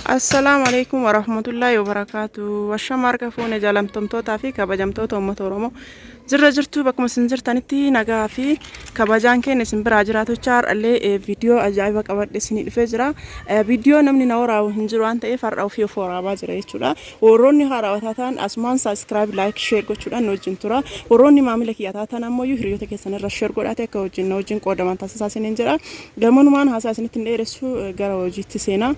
Assalamu alaikum warahmatullahi wabarakatuh. Washamarka fuune jaalamtomtootaa fi kabajamtoota uummata Oromoo jirra jirtu bakkuma isin jirtanitti nagaa fi kabajaan keenya isin biraa jiraatochaa har'allee viidiyoo ajaa'iba qabadhe isinii dhufee jira. Viidiyoo namni na waraabuu hin jiru waan ta'eef har'a ofii of waraabaa jira jechuudha. Warroonni haarawwataa ta'an asumaan subscribe like share gochuudhaan wajjin tura. Warroonni maamila kiyyataa ta'an ammoo hiriyoota keessan irra share godhaate akka wajjin qoodaman taasisaa isiniin jira. Gamanumaan haasaa isinitti hin dheeressu gara hojiitti seenaa.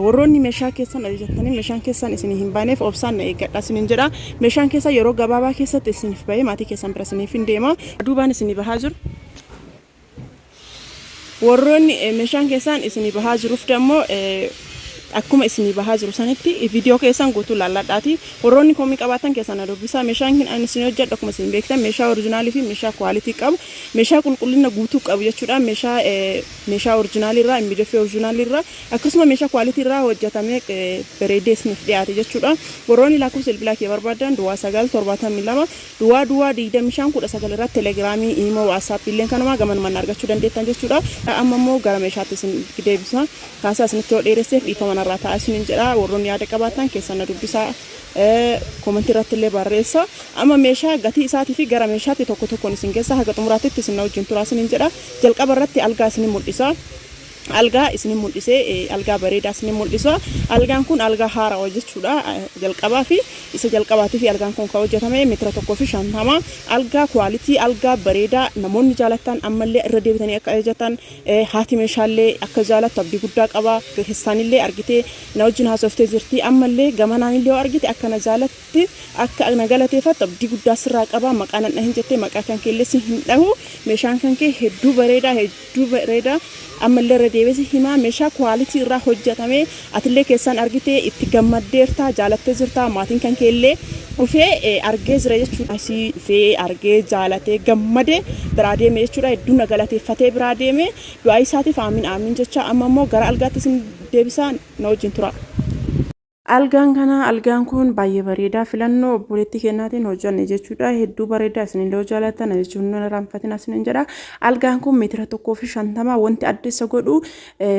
Warroonni meeshaa keessan ajajatanii meeshaan keessan isinii hin baaneef obsaan eeggadhaa isiniin jedha. Meeshaan keessan yeroo gabaabaa keessatti isiniif bahee maatii keessan bira isiniif hin deema. Duubaan isinii bahaa jiru. Warroonni meeshaan keessan isinii bahaa jiruuf dammoo akkuma isinii bahaa jiru sanitti viidiyoo keessan guutuu laalladhaati. Warroonni komii qabaatan keessan dubbisa. Meeshaan kun ani isin hojjedhu akkuma isin beektan meeshaa oriijinaalii fi meeshaa kwaalitii qabu, meeshaa qulqullina guutuu qabu jechuudha. Meeshaa oriijinaalii irraa immiidafee oriijinaalii irraa akkasuma meeshaa kwaalitii irraa hojjetamee bareedee isiniif dhiyaate jechuudha. Warroonni lakkoofsa bilbilaa kee barbaadan duwwaa 972 duwwaa 25 irratti telegiraamii, iimoo, waasaap illee kanuma gamanuma argachuu dandeettan jechuudha. Amma immoo gara meeshaatti isin deebisa. Kaasaa isinitti yoo dheeresseef dhiifama irraa ta'a isiniin jedha. Warroonni yaada qabaatan keessan na dubbisaa komentii irratti illee barreessa. Amma meeshaa gatii isaatii fi gara meeshaatti tokko tokkoon isin keessa haga xumuraatti isin wajjin turaa isiniin jedha. Jalqaba irratti algaa isin mul'isa. Algaa isin mul'isee algaa bareedaa isin mul'isa. Algaan kun algaa haaraa jechuudha. Jalqabaa fi isa jalqabaatii fi algaan kun kan hojjetame meetira 1.50. Algaa kwaalitii, algaa bareedaa namoonni jaalatan ammallee irra deebitanii akka ajajatan haati meeshaalee akka jaalatu abdii guddaa qaba. Keessanillee argitee na wajjin haasoftee jirti. Ammallee gamanaan illee argite akka na jaalatti akka na galateeffatu abdii guddaa sirraa qaba. Maqaan hin jettee maqaa kan keellee si hin dhahu. Meeshaan kan kee hedduu bareedaa ammallee irra deebisi himaa meeshaa kwaalitii irraa hojjetame atillee keessan argitee itti gammaddeerta jaalattee jirta maatiin kan keellee dhufee argee jira jechuudha. Asii dhufee argee jaalatee gammadee biraa deeme jechuudha. Hedduu na galateeffatee biraa deeme du'aa isaatiif aamin jecha. Amma immoo gara algaatti isin deebisaa na wajjin tura. Algaan kun baay'ee bareedaa filannoo obboleettii kennaatiin hojjenne jechuudha. Hedduu bareedaa isinillee jaalatan jechuun na raanfatina isiniin jedha. Algaan kun meetira 1.50 wanti adda isa godhu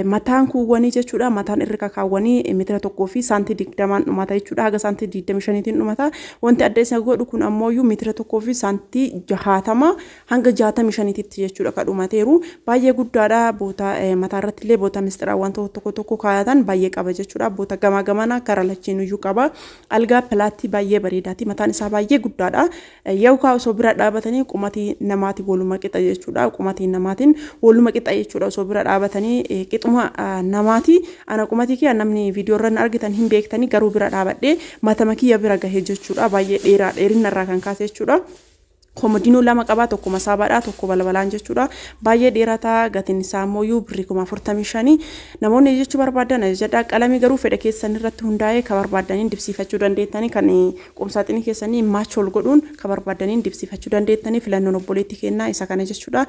mataan kuuwwanii jechuudha. Mataan irra kakaawwanii meetira 1 fi saantii 20 dhumata jechuudha. Haga saantii 25tiin dhumata. Wanti adda isa godhu kun ammoo meetira 1 fi saantii 60 hanga 65tti jechuudha kan dhumateeru. Baay'ee guddaadha. Boota mataa irratti illee boota mistiraa wanta tokko kaayatan baay'ee qaba jechuudha. Boota gamaa karalachiin iyyuu qaba. Algaa pilaattii baay'ee bareedaati. Mataan isaa baay'ee guddaadha. Yoo osoo bira dhaabatanii qumatii namaati waluma qixa jechuudha. Qumatii namaatiin waluma qixa jechuudha. Osoo bira dhaabatanii qixuma namaati. Ana qumatii kiyya namni viidiyoo irra argitan hin beektanii garuu bira dhaabadhee matama kiyya bira gahee jechuudha. Baay'ee dheerina irraa kan kaase jechuudha. Komodiinoo lama qaba, tokko masaabaadha, tokko balbalaan jechuudha. Baay'ee dheerataa gatiin isaa ammoo birrii 45. Namoonni jechuu barbaadan ajajadhaa. Qalamii garuu fedha keessan irratti hundaa'ee kan barbaadaniin dibsiifachuu dandeettanii kan qomsaaxinii keessanii maachol godhuun kan barbaadaniin dibsiifachuu dandeettanii filannoon obboleettii kennaa isa kana jechuudha.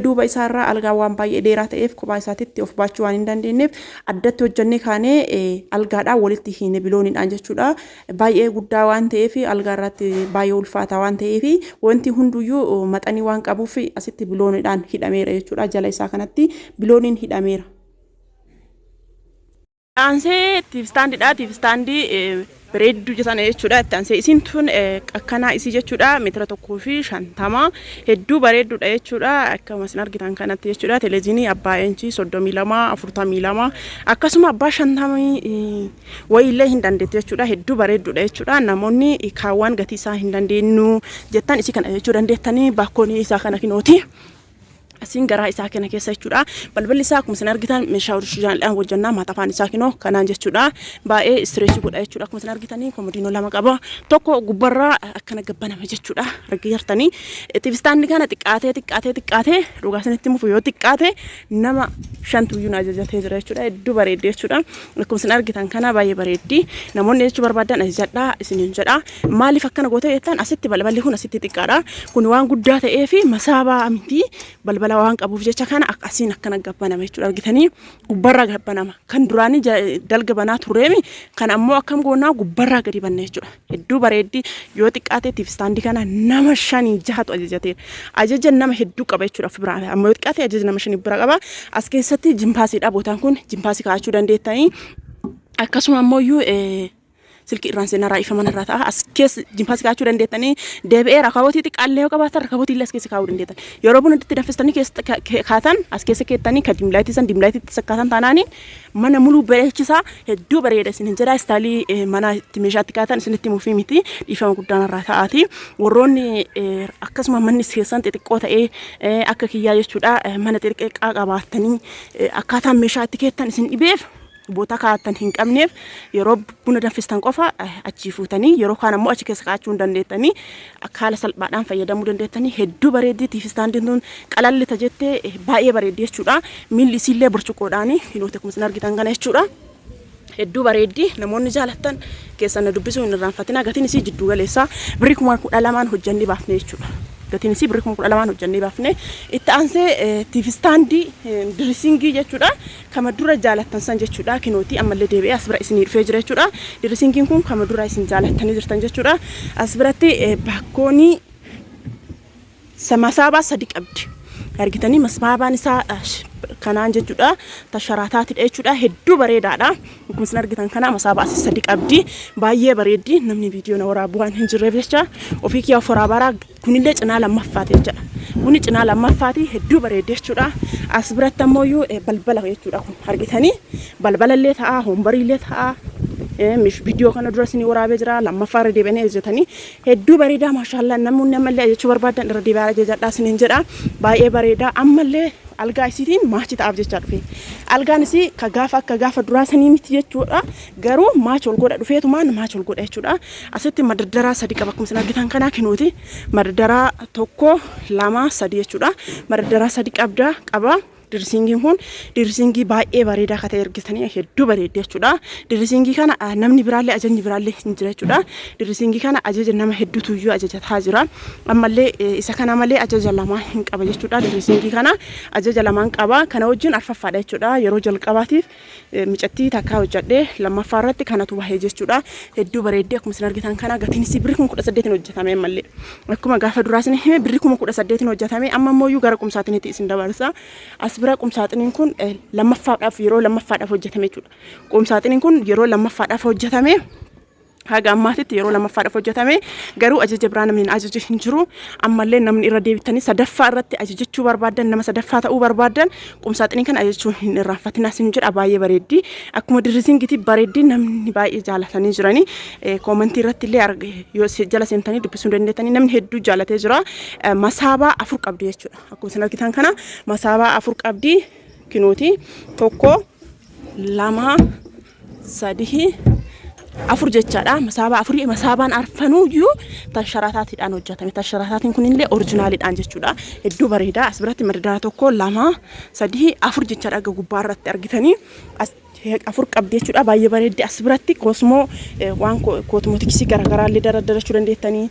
Duuba isaarraa algaa waan baay'ee dheeraa ta'eef kophaa isaatitti of baachuu waan hin dandeenyeef addatti hojjannee kaanee algaadhaan walitti hiine bilooniidhaan jechuudha. Baay'ee guddaa waan ta'eef algaa irratti baay'ee ulfaataa waan ta'eef wanti hunduyyuu maxanii waan qabuuf asitti bilooniidhaan hidhameera jechuudha. Jala isaa kanatti bilooniin hidhameera. Aansee tiifstaandiidha. Tiifstaandii bareedduu jetan jechuudha. Aansee isiin tun akkanaa isii jechuudha. Meetira 1.50 hedduu bareedduudha jechuudha. Akkuma isin argitan kanatti jechuudha. Televiziinii abbaa inchii 32 42 akkasuma abbaa 50 wayiillee hin dandeettu jechuudha. Hedduu bareedduudha jechuudha. Namoonni kaawwan gatii isaa hin dandeenyu jettan isii kana jechuu dandeettanii bakkoon isaa kana kinooti. Asin garaa isaa kana keessa jechuudha. Balballi isaa akkuma isin argitan meeshaa oriijinaaliidhaan hojjannaa maatafaan isaa kinoo kanaan jechuudha. Baay'ee istireesii godha jechuudha. Akkuma isin argitanii komodiinoo lama qaba. Tokko gubbarraa akkana gabbanama jechuudha. Argi jirtanii tiivistaanni kana xiqqaatee dhugaa isinitti mufu yoo xiqqaate nama 5 iyyuu ajajatee jira jechuudha. Hedduu bareeddi jechuudha. Akkuma isin argitan kana baay'ee bareeddi. Namoonni jechuu barbaadan ajajadhaa isiniin jedha. Maaliif akkana gootee jettan asitti balballi kun asitti xiqqaadha. Kun waan guddaa ta'ee fi masaabaa miti balbala waan qabuuf jecha kana akkasiin akkana gabbanama jechuudha. Argitanii gubbarraa gabbanama. Kan duraanii dalga banaa tureemi kan ammoo akkam goonaa gubbarraa gadi banna jechuudha. Hedduu bareeddi. Yoo xiqqaatee tiivistaandii kana nama 5-6 ajajateera. Ajaja nama hedduu qaba jechuudha of biraa. Ammoo yoo xiqqaatee ajaja nama 5 bira qaba. As keessatti jimpaasiidha bootaan kun jimpaasii kaa'achuu dandeettanii. akkasuma ammoo silkii irraan seenarraa ifa manarraa ta'a as keessa jimpaas kaachuu dandeettanii deebi'ee rakabootiitti qallee yoo qabaatan rakabootii as keessa kaa'uu dandeettan yeroo buna itti danfistanii keessa kaatan as keessa keettanii kan dimlaayitiitti sakkaatan taanaanii mana muluu bareechisaa hedduu bareeda isin hin jedhaa istaalii mana itti meeshaatti kaatan isinitti mufii miti dhiifama guddaan irraa ta'aati warroonni akkasuma manni keessan xixiqqoo ta'ee akka kiyyaa jechuudha mana xixiqqaa qabaatanii akkaataan meeshaa itti keettan isin dhibeef boota kaatan hin qabneef yeroo buna danfistan qofa achi fuutanii yeroo kaan ammoo achi keessa kaachuu dandeettanii akka haala salphaadhaan fayyadamuu dandeettanii hedduu bareeddi tiifistaandiin tun qalalli tajettee baay'ee bareeddi jechuudha miilli isiillee burcuqqoodhaani hinoota kun isin argitan kana jechuudha hedduu bareeddi namoonni jaalattan keessan dubbisuu hin irraanfatina gatiin isii jiddu galeessaa birrii 12,000 hojjannee baafne jechuudha gatiin isii birrii 12,000 hojjannee baafne itti aansee tiifistaandii dirisingii jechuudha kama dura jaalattan san jechuudha kinooti ammallee deebi'ee as bira isin dhufee jira jechuudha dirisingiin kun kama dura isin jaalattanii jirtan jechuudha as biratti bakkoonii masaabaa 3 qabdi argitanii masaabaan isaa kanaan jechuudha tasharataatidha jechuudha hedduu bareedaadha kun isin argitan kana masaabaa 3 qabdi baay'ee bareeddi namni viidiyoo na waraabuu waan hin jirreef jecha ofii kiyyaa foraabaraa kunillee cinaa lammaffaati jechuudha kuni cinaa lammaffaati hedduu bareeddi jechuudha as biratti ammoo balbala jechuudha kun argitanii balbalallee ta'a hombariillee ta'a viidiyoo kana dura isin waraabee jira lammaffaa irra deebi'anii ajajatanii hedduu bareedaa maashaallah namoonni ammallee ajajachuu barbaadan irra deebi'aa ajajadhaa isiniin jedha baay'ee bareedaa ammallee algaa isiitiin maachi ta'aaf jecha dhufe algaan isii ka gaafa akka gaafa duraa sanii miti jechuudha garuu maachi ol godha dhufeetumaan maachi ol godha jechuudha asitti madaddaraa 3 qaba akkuma isin argitan kanaa kinooti madaddaraa 1 2 3 jechuudha madaddaraa 3 qaba dirisingiin kun dirisingii baay'ee bareedaa ka ta'e argitanii hedduu bareeddi jechuudha dirisingii kana namni biraallee ajajni biraallee hin jira jechuudha dirisingii kana ajaja nama hedduutu iyyuu ajajataa jira ammallee isa kana malee ajaja lamaa hin qaba jechuudha dirisingii kana ajaja lamaan qaba kana wajjin arfaffaadha jechuudha yeroo jalqabaatiif micattii takkaa hojjadhee lammaffaa irratti kanatu bahee jechuudha hedduu bareeddi akkuma isin argitan kana gatiin isii birrii 18,000 hojjetame ammallee akkuma gaafa duraa isin hime birrii 18,000 hojjetame amma ammoo gara qumsaatiniitti isin dabarsa bira qumsaaxiniin kun lammaffaadhaaf yeroo lammaffaadhaaf hojjetame jechuudha qumsaaxiniin kun yeroo lammaffaadhaaf hojjetame haga ammaatitti yeroo lammaffaadhaaf hojjetame garuu ajaja biraa namni ajaja hin jiru ammallee namni irra deebitanii sadaffaa irratti ajajachuu barbaadan nama sadaffaa ta'uu barbaadan qumsaaxiniin kan ajajachuu hin irraanfatinaa sin jedha baay'ee bareeddi akkuma dirisingiitti bareeddi namni baay'ee jaalatanii jiranii koomentii irratti illee yoo jala seentanii dubbisuu dandeettanii namni hedduu jaalatee jira masaabaa 4 qabdi jechuudha akkuma isin argitan kana masaabaa 4 qabdi kinooti 1 2 3 afur jechaadha masaabaa afurii masaabaan arfanuyyuu tasharataatiidhaan hojjetame tasharataatiin kunillee oriijinaaliidhaan jechuudha hedduu bareeda as biratti madadara 1 2 3 4 jechaadha gubbaa irratti argitanii afur qabdi jechuudha baay'ee bareeddi as biratti kosmoo waan kootimootiksii garaagaraallee dardarachuu dandeettanii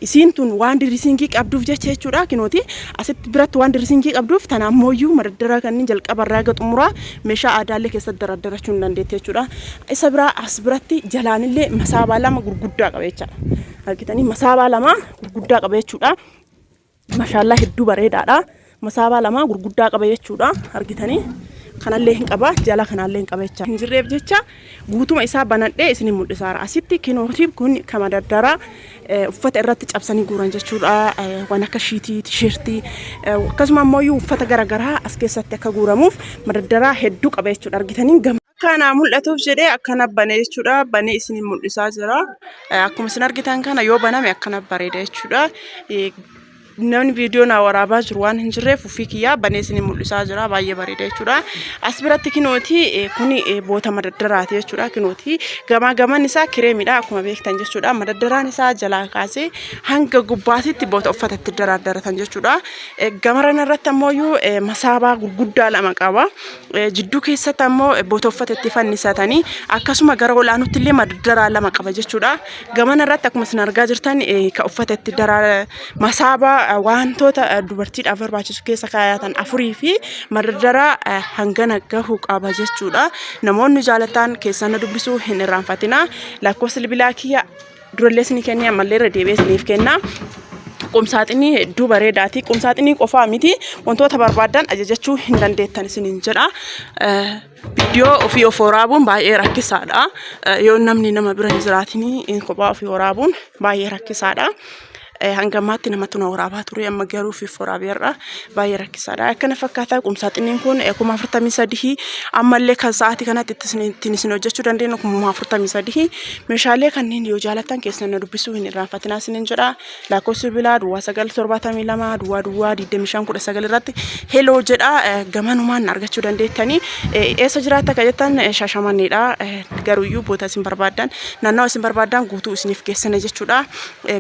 isiin tun waan dirisingii qabduuf jechuudha kinooti asitti biratti waan dirisingii qabduuf tanaammooyyuu madadara kanneen jalqabarraa xumuraa meeshaa aadaallee keessatti dardarachuu hin dandeetti jechuudha isa biraa as biratti jalaanillee masaabaa 2 gurguddaa qaba jechuudha argitanii masaabaa 2 gurguddaa qaba jechuudha maashaallah hedduu bareedaadha masaabaa 2 gurguddaa qaba jechuudha argitanii kanallee hin qaba jala kanallee hin qaba jecha hin jirreef jecha guutuma isaa banadhee isin mul'isaara asitti kinootiif kun kama daddara uffata irratti cabsanii guuran jechuudha waan akka shiitii tisheertii akkasuma ammoo uffata garagaraa as keessatti akka guuramuuf madaddaraa hedduu qaba jechuudha argitanii kana mul'atuuf jedhee akkana bane jechuudha bane isin mul'isaa jira akkuma isin argitan kana yoo baname akkana bareeda jechuudha namni viidiyoo na waraabaa jiru waan hin jirreef ufii kiyyaa banee isin mul'isaa jira baay'ee bareeda jechuudha as biratti kinooti kuni boota madaddaraati jechuudha kinooti gamaan isaa kireemidha akkuma beektan jechuudha madaddaraan isaa jalaa kaasee hanga gubbaatitti boota uffatatti dardaratan jechuudha gamarran irratti ammoo masaabaa gurguddaa 2 qaba jidduu keessatti ammoo boota uffatatti fannisatanii akkasuma gara olaanutti illee madaddaraa 2 qaba jechuudha gaman irratti akkuma isin argaa jirtan ka uffatatti masaabaa wantoota dubartiidhaaf barbaachisu keessa kaayatan 4 fi madaddaraa hangana gahu qaba jechuudha namoonni jaalatan keessan dubbisuu hin irraanfatina lakkoofsa bilbilaa kiyya durallee isin kenna ammallee irra deebi'ee isiniif kenna qumsaaxinii hedduu bareedaati. Qumsaaxinii qofaa miti wantoota barbaadan ajajachuu hin dandeettan isiniin jedha. Viidiyoo ofii of waraabuun baay'ee rakkisaadha. Yoo namni nama bira hin jiraatin kophaa ofii waraabuun baay'ee rakkisaadha. Hangamatti namatti na waraabaa ture amma garuu fi waraabeerra baay'ee rakkisaadha. Akkana fakkaata qumsaaxiniin kun 43,000 ammallee kan sa'aatii kanatti isin hojjechuu dandeenya 43,000. Meeshaalee kanneen yoo jaalatan keessan na dubbisuu hin irraanfatinaa isiniin jedha. Lakkoofsi bilbilaa duwwaa 972 duwwaa 2519 irratti heloo jedha gamanumaan argachuu dandeettanii. Eessa jiraata kan jettan Shaashamanneedha. Garuuyyuu boota isin barbaadan naannoo isin barbaadan guutuu isiniif geessina jechuudha.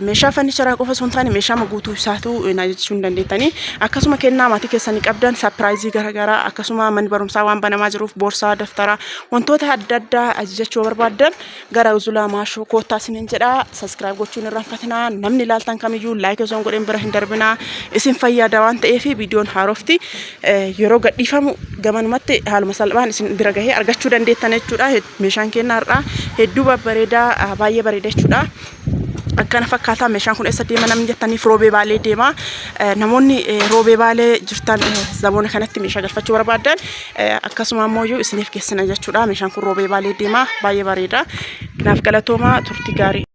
Meeshaa fannicharaa qofa osoo hin taane meeshaa guutuu isaatu ajajachuu dandeettanii. Akkasuma kennaa maatii keessanii qabdan sapiraayizii garaagaraa akkasuma manni barumsaa waan banamaa jiruuf boorsaa daftara wantoota adda addaa ajajachuu barbaadan gara Zulaa Maashoo koottaa isiniin jedha. Sabiskiraayib gochuun irraanfatinaa. Namni ilaaltan kamiyyuu laayik osoo hin godhin bira hin darbinaa. Isin fayyada waan ta'eef viidiyoon haarofti yeroo gadhiifamu gamanumatti haaluma salphaan isin bira gahee argachuu dandeettan jechuudha. Meeshaan kennaa irraa hedduu babbareedaa baay'ee bareeda jechuudha. Akkana fakkaata meeshaan kun eessa deema namni jettaniif roobee baalee deema. Namoonni roobee baalee jirtan zamoona kanatti meeshaa galfachuu barbaadan akkasuma immoo isiniif geessina jechuudha. Meeshaan kun roobee baalee deema baay'ee bareeda. Kanaaf galatooma turtii gaarii.